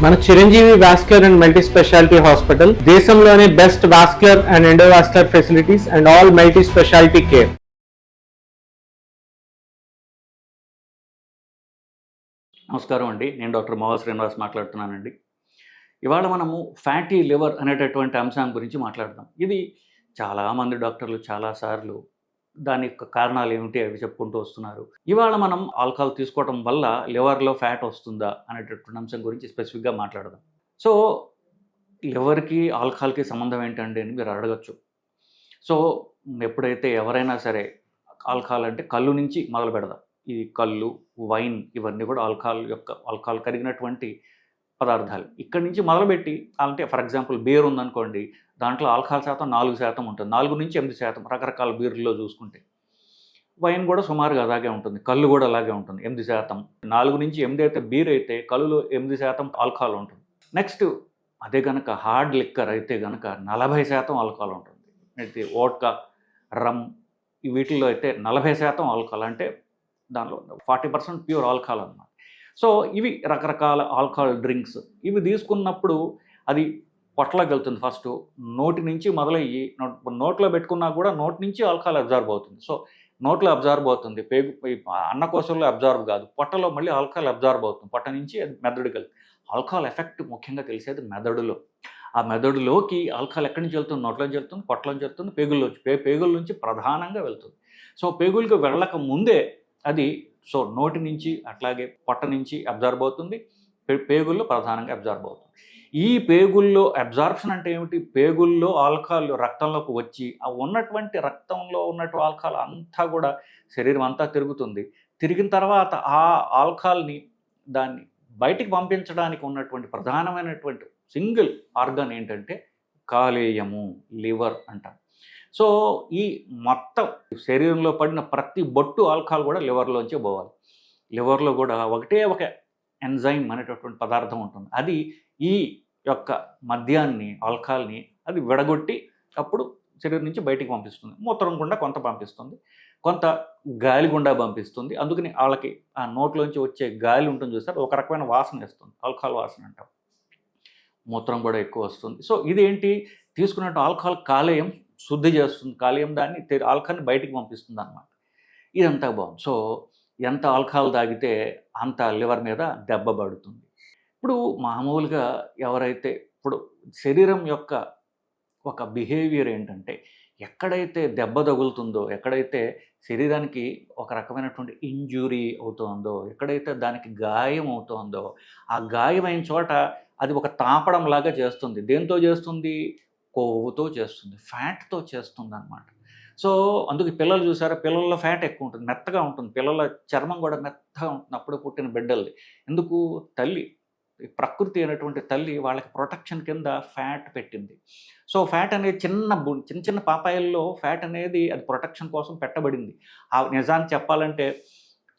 మన Chiranjeevi vascular and multi speciality hospital దేశంలోనే best vascular and endovascular facilities and all multi speciality care. నమస్కారం అండి, నేను డాక్టర్ మోహన్ శ్రీనివాస్ మాట్లాడుతున్నానండి. ఇవాళ మనము ఫ్యాటీ లివర్ అనేటటువంటి అంశం గురించి మాట్లాడదాం. ఇది చాలామంది డాక్టర్లు చాలాసార్లు దాని యొక్క కారణాలు ఏమిటి అవి చెప్పుకుంటూ వస్తున్నారు. ఇవాళ మనం ఆల్కహాల్ తీసుకోవడం వల్ల లివర్లో ఫ్యాట్ వస్తుందా అనేటటువంటి అంశం గురించి స్పెసిఫిక్గా మాట్లాడదాం. సో లివర్కి ఆల్కహాల్కి సంబంధం ఏంటండి అని మీరు అడగచ్చు. సో ఎప్పుడైతే ఎవరైనా సరే ఆల్కహాల్ అంటే కళ్ళు నుంచి మొదలు పెడదాం. ఈ కళ్ళు, వైన్ ఇవన్నీ కూడా ఆల్కహాల్ కరిగినటువంటి పదార్థాలు. ఇక్కడి నుంచి మొదలుపెట్టి అంటే ఫర్ ఎగ్జాంపుల్ బీర్ ఉందనుకోండి, దాంట్లో ఆల్కహాల్ శాతం 4% ఉంటుంది, 4-8% రకరకాల బీర్లలో చూసుకుంటే. వైన్ కూడా సుమారుగా అలాగే ఉంటుంది, కళ్ళు కూడా అలాగే ఉంటుంది 8%. 4-8 అయితే బీర్ అయితే కళ్ళులో 8% ఆల్కహాల్ ఉంటుంది. నెక్స్ట్ అదే కనుక హార్డ్ లిక్కర్ అయితే కనుక 40% ఆల్కహాల్ ఉంటుంది. అయితే వోడ్కా, రమ్ వీటిల్లో అయితే 40% ఆల్కహాల్, అంటే దానిలో 40% ప్యూర్ ఆల్కహాల్ అన్నమాట. సో ఇవి రకరకాల ఆల్కహాల్ డ్రింక్స్. ఇవి తీసుకున్నప్పుడు అది పొట్టలోకి వెళ్తుంది. ఫస్ట్ నోటి నుంచి మొదలయ్యి నోట్లో పెట్టుకున్నా కూడా నోటి నుంచి ఆల్కహాల్ అబ్జార్బ్ అవుతుంది. సో నోట్లో అబ్జార్బ్ అవుతుంది, అన్నకోశంలో అబ్జార్బ్ కాదు, పొట్టలో మళ్ళీ ఆల్కహాల్ అబ్జార్బ్ అవుతుంది. పొట్ట నుంచి అది మెదడుకి వెళ్తుంది. ఆల్కహాల్ ఎఫెక్ట్ ముఖ్యంగా తెలిసేది మెదడులో. ఆ మెదడులోకి ఆల్కహాల్ ఎక్కడి నుంచి వెళ్తుంది? నోట్లోంచి వెళ్తుంది, పొట్టలోంచి వెళ్తుంది, పేగుల్లోంచి, పేగుల నుంచి ప్రధానంగా వెళ్తుంది. సో పేగులకు వెళ్ళక ముందే అది సో నోటి నుంచి అట్లాగే పొట్ట నుంచి అబ్జార్బ్ అవుతుంది, పేగుల్లో ప్రధానంగా అబ్జార్బ్ అవుతుంది. ఈ పేగుల్లో అబ్జార్ప్షన్ అంటే ఏమిటి? పేగుల్లో ఆల్కహాల్ రక్తంలోకి వచ్చి ఆ ఉన్నటువంటి రక్తంలో ఉన్నటువంటి ఆల్కహాల్ అంతా కూడా శరీరం అంతా తిరుగుతుంది. తిరిగిన తర్వాత ఆ ఆల్కహాల్ని దాన్ని బయటికి పంపించడానికి ఉన్నటువంటి ప్రధానమైనటువంటి సింగిల్ ఆర్గాన్ ఏంటంటే కాలేయము, లివర్ అంటాం. సో ఈ మొత్తం శరీరంలో పడిన ప్రతి బొట్టు ఆల్కహాల్ కూడా లివర్లోంచే పోవాలి. లివర్లో కూడా ఒకటే ఒక ఎంజైమ్ అనేటటువంటి పదార్థం ఉంటుంది. అది ఈ యొక్క మద్యాన్ని, ఆల్కహాల్ని అది విడగొట్టి అప్పుడు శరీరం నుంచి బయటికి పంపిస్తుంది. మూత్రం గుండా కొంత పంపిస్తుంది, కొంత గాలి గుండా పంపిస్తుంది. అందుకని వాళ్ళకి ఆ నోట్లోంచి వచ్చే గాలి ఉంటుంది చూస్తారు, ఒక రకమైన వాసన ఇస్తుంది, ఆల్కహాల్ వాసన అంటాం. మూత్రం కూడా ఎక్కువ వస్తుంది. సో ఇదేంటి? తీసుకున్నట్టు ఆల్కహాల్ కాలేయం శుద్ధి చేస్తుంది, కాలేయం దాన్ని ఆల్కహాల్ని బయటికి పంపిస్తుంది అన్నమాట. ఇదంతా బాగుంది. సో ఎంత ఆల్కహాల్ తాగితే అంత లివర్ మీద దెబ్బ పడుతుంది. ఇప్పుడు మామూలుగా ఎవరైతే ఇప్పుడు శరీరం యొక్క ఒక బిహేవియర్ ఏంటంటే, ఎక్కడైతే దెబ్బ తగులుతుందో, ఎక్కడైతే శరీరానికి ఒక రకమైనటువంటి ఇంజురీ అవుతుందో, ఎక్కడైతే దానికి గాయం అవుతుందో, ఆ గాయమైన చోట అది ఒక తాపడం లాగా చేస్తుంది. దేంతో చేస్తుంది? కొవ్వుతో చేస్తుంది, ఫ్యాట్తో చేస్తుంది అన్నమాట. సో అందుకే పిల్లలు చూసారా, పిల్లల్లో ఫ్యాట్ ఎక్కువ ఉంటుంది, మెత్తగా ఉంటుంది, పిల్లల చర్మం కూడా మెత్తగా ఉంటుంది అప్పుడు పుట్టిన బిడ్డలది. ఎందుకు? తల్లి, ప్రకృతి అనేటువంటి తల్లి వాళ్ళకి ప్రొటెక్షన్ కింద ఫ్యాట్ పెట్టింది. సో ఫ్యాట్ అనేది చిన్న చిన్న పాపాయిల్లో ఫ్యాట్ అనేది అది ప్రొటెక్షన్ కోసం పెట్టబడింది. ఆ నిజాన్ని చెప్పాలంటే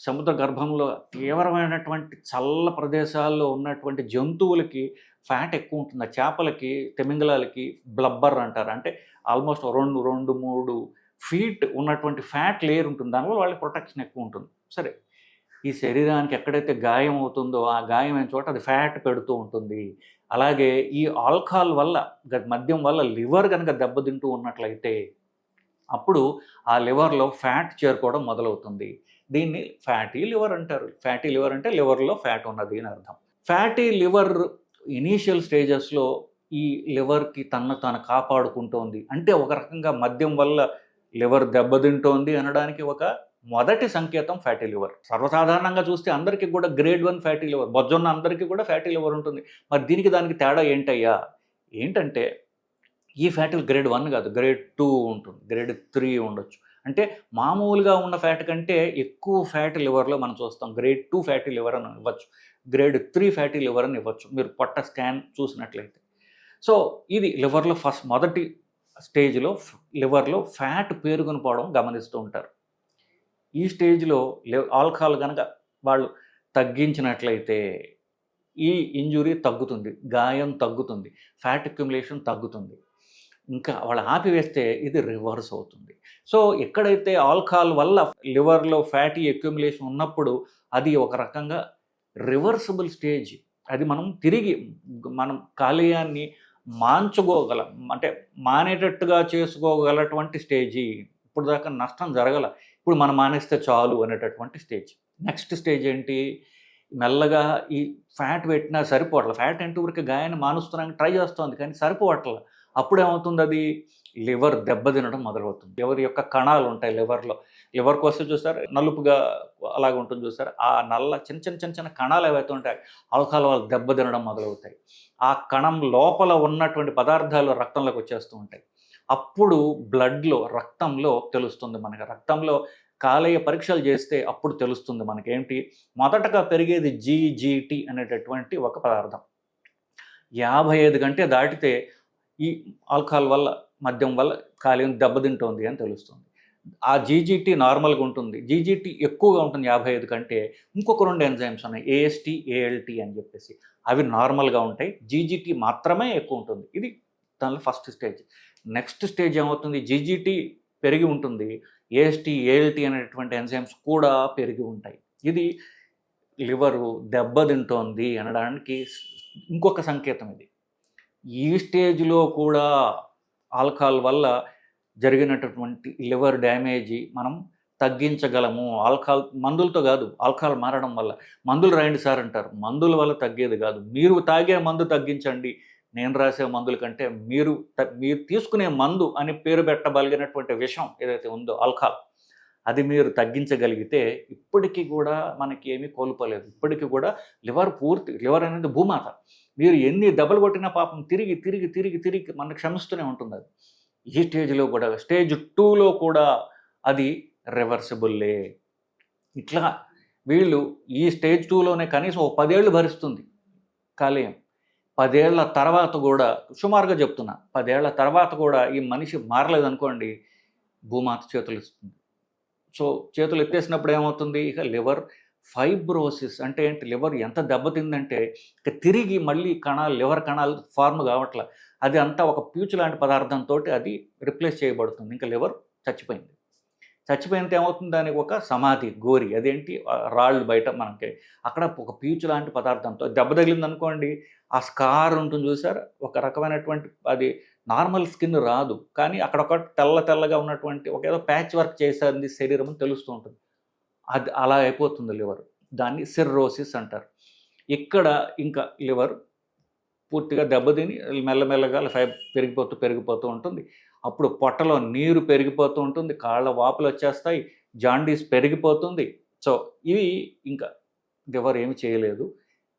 సముద్ర గర్భంలో తీవ్రమైనటువంటి చల్ల ప్రదేశాల్లో ఉన్నటువంటి జంతువులకి ఫ్యాట్ ఎక్కువ ఉంటుంది. ఆ చేపలకి, తిమింగలాలకి బ్లబ్బర్ అంటారు, అంటే ఆల్మోస్ట్ 2-3 ఫీట్ ఉన్నటువంటి ఫ్యాట్ లేయర్ ఉంటుంది, దానివల్ల వాళ్ళకి ప్రొటెక్షన్ ఎక్కువ ఉంటుంది. సరే, ఈ శరీరానికి ఎక్కడైతే గాయం అవుతుందో ఆ గాయమైన చోట అది ఫ్యాట్ పెడుతూ ఉంటుంది. అలాగే ఈ ఆల్కహాల్ వల్ల, మద్యం వల్ల లివర్ కనుక దెబ్బతింటూ ఉన్నట్లయితే అప్పుడు ఆ లివర్లో ఫ్యాట్ చేరుకోవడం మొదలవుతుంది. దీన్ని ఫ్యాటీ లివర్ అంటారు. ఫ్యాటీ లివర్ అంటే లివర్లో ఫ్యాట్ ఉన్నది అని అర్థం. ఫ్యాటీ లివర్ ఇనీషియల్ స్టేజెస్లో ఈ లివర్కి తాను కాపాడుకుంటోంది అంటే, ఒక రకంగా మద్యం వల్ల లివర్ దెబ్బతింటోంది అనడానికి ఒక మొదటి సంకేతం ఫ్యాటీ లివర్. సర్వసాధారణంగా చూస్తే అందరికీ కూడా గ్రేడ్ 1 ఫ్యాటీ లివర్, బొజ్జొన్న అందరికీ కూడా ఫ్యాటీ లివర్ ఉంటుంది. మరి దీనికి దానికి తేడా ఏంటయ్యా? ఏంటంటే ఈ ఫ్యాటీ గ్రేడ్ 1 కాదు, గ్రేడ్ 2 ఉంటుంది, గ్రేడ్ 3 ఉండొచ్చు. అంటే మామూలుగా ఉన్న ఫ్యాట్ కంటే ఎక్కువ ఫ్యాటీ లివర్లో మనం చూస్తాం. గ్రేడ్ 2 ఫ్యాటీ లివర్ అని ఇవ్వచ్చు, గ్రేడ్ 3 ఫ్యాటీ లివర్ అని ఇవ్వచ్చు మీరు పొట్ట స్కాన్ చూసినట్లయితే. సో ఇది లివర్లో మొదటి స్టేజ్లో లివర్లో ఫ్యాట్ పేరుకొని పోవడం గమనిస్తూ ఉంటారు. ఈ స్టేజ్లో ఆల్కహాల్ కనుక వాళ్ళు తగ్గించినట్లయితే ఈ ఇంజురీ తగ్గుతుంది, గాయం తగ్గుతుంది, ఫ్యాట్ అక్యుములేషన్ తగ్గుతుంది. ఇంకా వాళ్ళు ఆపివేస్తే ఇది రివర్స్ అవుతుంది. సో ఎక్కడైతే ఆల్కహాల్ వల్ల లివర్లో ఫ్యాటీ అక్యుములేషన్ ఉన్నప్పుడు అది ఒక రకంగా రివర్సిబుల్ స్టేజ్. అది మనం తిరిగి మనం కాలేయాన్ని మాంచుకోగలం, అంటే మానేటట్టుగా చేసుకోగలటువంటి స్టేజీ. ఇప్పుడు దాకా నష్టం జరగల, ఇప్పుడు మనం మానేస్తే చాలు అనేటటువంటి స్టేజ్. నెక్స్ట్ స్టేజ్ ఏంటి, మెల్లగా ఈ ఫ్యాట్ పెట్టినా సరిపోవట్ల, ఫ్యాట్ అంటే ఊరికి గాయాన్ని మానుస్తున్నానికి ట్రై చేస్తోంది కానీ సరిపోవట్ల. అప్పుడేమవుతుంది, అది లివర్ దెబ్బతినడం మొదలవుతుంది. ఎవరి యొక్క కణాలు ఉంటాయి లివర్లో, లివర్కి వస్తే చూసారు నలుపుగా అలాగ ఉంటుంది చూసారు, ఆ నల్ల చిన్న చిన్న చిన్న చిన్న కణాలు ఏవైతే ఉంటాయి ఆల్కహాల్ వల్ల దెబ్బతినడం మొదలవుతాయి. ఆ కణం లోపల ఉన్నటువంటి పదార్థాలు రక్తంలోకి వచ్చేస్తూ ఉంటాయి. అప్పుడు బ్లడ్లో, రక్తంలో తెలుస్తుంది మనకి, రక్తంలో కాలేయ పరీక్షలు చేస్తే అప్పుడు తెలుస్తుంది మనకేంటి. మొదటగా పెరిగేది జీజీటీ అనేటటువంటి ఒక పదార్థం. 55 గంటే దాటితే ఈ ఆల్కహాల్ వల్ల, మద్యం వల్ల కాలేయం దెబ్బతింటోంది అని తెలుస్తుంది. ఆ జీజీటీ నార్మల్గా ఉంటుంది, జీజీటీ ఎక్కువగా ఉంటుంది 55 కంటే. ఇంకొక 2 ఎంజైమ్స్ ఉన్నాయి, ఏఎస్టీ, ఏఎల్టీ అని చెప్పేసి, అవి నార్మల్గా ఉంటాయి, జీజీటీ మాత్రమే ఎక్కువ ఉంటుంది. ఇది దానిలో ఫస్ట్ స్టేజ్. నెక్స్ట్ స్టేజ్ ఏమవుతుంది, జీజీటీ పెరిగి ఉంటుంది, ఏఎస్టీ, ఏఎల్టీ అనేటువంటి ఎంజైమ్స్ కూడా పెరిగి ఉంటాయి. ఇది లివరు దెబ్బతింటోంది అనడానికి ఇంకొక సంకేతం ఇది. ఈ స్టేజ్లో కూడా ఆల్కహాల్ వల్ల జరిగినటువంటి లివర్ డ్యామేజీ మనం తగ్గించగలము. ఆల్కహాల్ మందులతో కాదు, ఆల్కహాల్ మారడం వల్ల. మందులు రాయండి సార్ అంటారు, మందుల వల్ల తగ్గేది కాదు. మీరు తాగే మందు తగ్గించండి, నేను రాసే మందుల కంటే మీరు తీసుకునే మందు అని పేరు పెట్టగలిగినటువంటి విషం ఏదైతే ఉందో ఆల్కహాల్, అది మీరు తగ్గించగలిగితే ఇప్పటికీ కూడా మనకి ఏమీ కోల్పోలేదు. ఇప్పటికీ కూడా లివర్ అనేది భూమాత. మీరు ఎన్ని దెబ్బలు కొట్టినా పాపం తిరిగి తిరిగి తిరిగి తిరిగి మనకు క్షమిస్తూనే ఉంటుంది. అది ఈ స్టేజ్లో కూడా, స్టేజ్ 2లో కూడా అది రివర్సిబుల్లే. ఇట్లా వీళ్ళు ఈ స్టేజ్ 2లోనే కనీసం 10 ఏళ్ళు భరిస్తుంది కాలేయం. 10 ఏళ్ల తర్వాత కూడా, సుమారుగా చెప్తున్నా, 10 ఏళ్ల తర్వాత కూడా ఈ మనిషి మారలేదనుకోండి, భూమాత చేతులు ఇస్తుంది. సో చేతులు ఎత్తేసినప్పుడు ఏమవుతుంది, ఇక లివర్ ఫైబ్రోసిస్ అంటే ఏంటి, లివర్ ఎంత దెబ్బతిందంటే ఇక తిరిగి మళ్ళీ లివర్ కణాలు ఫార్మ్ కావట్ల, అది అంతా ఒక ప్యూచ్ లాంటి పదార్థంతో అది రిప్లేస్ చేయబడుతుంది. ఇంకా లివర్ చచ్చిపోయింది. చచ్చిపోయినంత ఏమవుతుంది, దానికి ఒక సమాధి, గోరి, అదేంటి రాళ్ళు బయట మనకి, అక్కడ ఒక ప్యూచ్ లాంటి పదార్థంతో దెబ్బ తగిలింది అనుకోండి, ఆ స్కార్ ఉంటుంది చూసారు, ఒక రకమైనటువంటి, అది నార్మల్ స్కిన్ రాదు కానీ అక్కడ ఒక తెల్లగా ఉన్నటువంటి ఒక ఏదో ప్యాచ్ వర్క్ చేసేది శరీరం అని తెలుస్తూ ఉంటుంది. అది అలా అయిపోతుంది లివర్. దాన్ని సిర్రోసిస్ అంటారు. ఇక్కడ ఇంకా లివర్ పూర్తిగా దెబ్బతిని మెల్లమెల్లగా పెరిగిపోతూ ఉంటుంది. అప్పుడు పొట్టలో నీరు పెరిగిపోతూ ఉంటుంది, కాళ్ళ వాపులు వచ్చేస్తాయి, జాండీస్ పెరిగిపోతుంది. సో ఇవి ఇంకా లివర్ ఏమి చేయలేదు.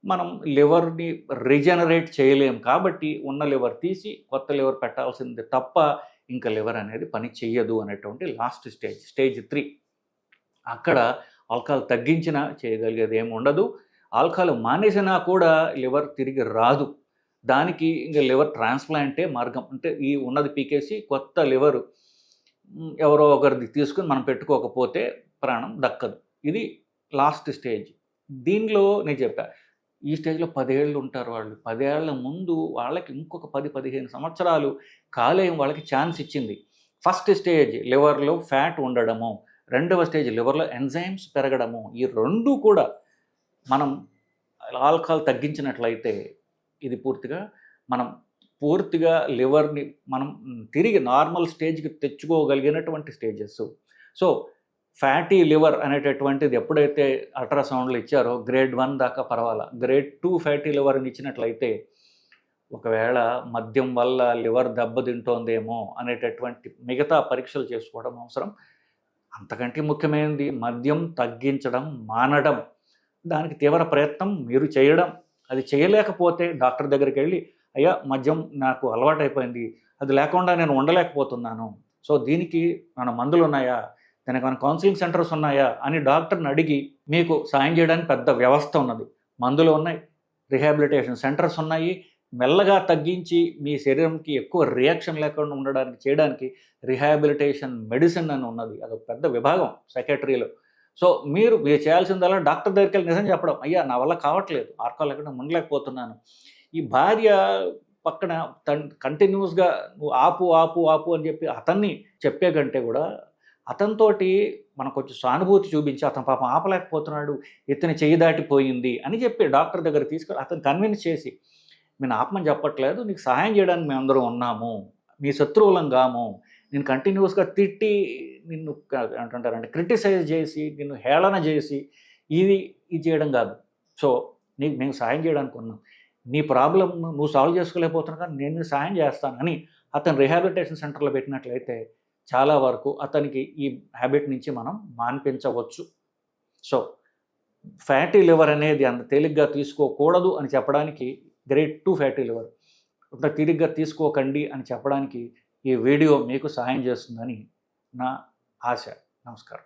మనం లివర్ని రీజనరేట్ చేయలేం కాబట్టి ఉన్న లివర్ తీసి కొత్త లివర్ పెట్టాల్సింది తప్ప ఇంకా లివర్ అనేది పని చెయ్యదు అనేటువంటి లాస్ట్ స్టేజ్, స్టేజ్ 3. అక్కడ ఆల్కహాల్ తగ్గించినా చేయగలిగేది ఏమి ఉండదు, ఆల్కహాల్ మానేసినా కూడా లివర్ తిరిగి రాదు. దానికి ఇంకా లివర్ ట్రాన్స్ప్లాంటే మార్గం. అంటే ఈ ఉన్నది పీకేసి కొత్త లివరు ఎవరో ఒకరిది తీసుకుని మనం పెట్టుకోకపోతే ప్రాణం దక్కదు. ఇది లాస్ట్ స్టేజ్. దీనిలో నేను చెప్పా, ఈ స్టేజ్లో 10 ఏళ్ళు ఉంటారు వాళ్ళు. 10 ఏళ్ల ముందు వాళ్ళకి ఇంకొక 10-15 సంవత్సరాలు కాలేయం వాళ్ళకి ఛాన్స్ ఇచ్చింది. ఫస్ట్ స్టేజ్ లివర్లో ఫ్యాట్ ఉండడము, రెండవ స్టేజ్ లివర్లో ఎంజైమ్స్ పెరగడము. ఈ రెండు కూడా మనం ఆల్కహాల్ తగ్గించినట్లయితే ఇది పూర్తిగా లివర్ని మనం తిరిగి నార్మల్ స్టేజ్కి తెచ్చుకోగలిగినటువంటి స్టేజెస్. సో ఫ్యాటీ లివర్ అనేటటువంటిది ఎప్పుడైతే అల్ట్రాసౌండ్లు ఇచ్చారో గ్రేడ్ 1 దాకా పర్వాలా, గ్రేడ్ 2 ఫ్యాటీ లివర్ని ఇచ్చినట్లయితే ఒకవేళ మద్యం వల్ల లివర్ దెబ్బతింటోందేమో అనేటటువంటి మిగతా పరీక్షలు చేసుకోవడం అవసరం. అంతకంటే ముఖ్యమైనది మద్యం తగ్గించడం మానడం. దానికి తీవ్ర ప్రయత్నం మీరు చేయడం. అది చేయలేకపోతే డాక్టర్ దగ్గరికి వెళ్ళి, అయ్యా మద్యం నాకు అలవాటైపోయింది, అది లేకుండా నేను ఉండలేకపోతున్నాను, సో దీనికి మన మందులు ఉన్నాయా, దానికి మన కౌన్సిలింగ్ సెంటర్స్ ఉన్నాయా అని డాక్టర్ని అడిగి మీకు సాయం చేయడానికి పెద్ద వ్యవస్థ ఉన్నది. మందులు ఉన్నాయి, రిహాబిలిటేషన్ సెంటర్స్ ఉన్నాయి. మెల్లగా తగ్గించి మీ శరీరంకి ఎక్కువ రియాక్షన్ లేకుండా చేయడానికి రిహాబిలిటేషన్ మెడిసిన్ అని ఉన్నది. అదొక పెద్ద విభాగం సైకాట్రీలో. సో మీరు చేయాల్సిందల్లా డాక్టర్ దగ్గరికి వెళ్ళి నిజం చెప్పడం, అయ్యా నా వల్ల కావట్లేదు, ఆల్కహాల్ లేకుండా ఉండలేకపోతున్నాను. ఈ భార్య పక్కన కంటిన్యూస్గా నువ్వు ఆపు ఆపు ఆపు అని చెప్పి అతన్ని చెప్పే కంటే కూడా అతనితోటి మనం కొంచెం సానుభూతి చూపించి అతను పాపం ఆపలేకపోతున్నాడు, ఇతని చెయ్యి దాటిపోయింది అని చెప్పి డాక్టర్ దగ్గర తీసుకొని అతను కన్విన్స్ చేసి, నేను ఆపమని చెప్పట్లేదు, నీకు సహాయం చేయడానికి మేమందరం ఉన్నాము, నీ శత్రువులం కాము, నేను కంటిన్యూస్గా తిట్టి నిన్ను అంటుంటారంటే క్రిటిసైజ్ చేసి నిన్ను హేళన చేసి ఇది చేయడం కాదు. సో మేము సహాయం చేయడానికి ఉన్నాం, నీ ప్రాబ్లం నువ్వు సాల్వ్ చేసుకోలేకపోతున్నావు కానీ నేను సహాయం చేస్తానని అతను రిహాబిలిటేషన్ సెంటర్లో పెట్టినట్లయితే చాలా వరకు అతనికి ఈ హ్యాబిట్ నుంచి మనం మాన్పించవచ్చు. సో ఫ్యాటీ లివర్ అనేది అంత తేలిగ్గా తీసుకోకూడదు అని చెప్పడానికి, గ్రేడ్ 2 ఫ్యాటీ లివర్ అంత తేలిగ్గా తీసుకోకండి అని చెప్పడానికి ఈ వీడియో మీకు సహాయం చేస్తుందని నా ఆశ. నమస్కారం.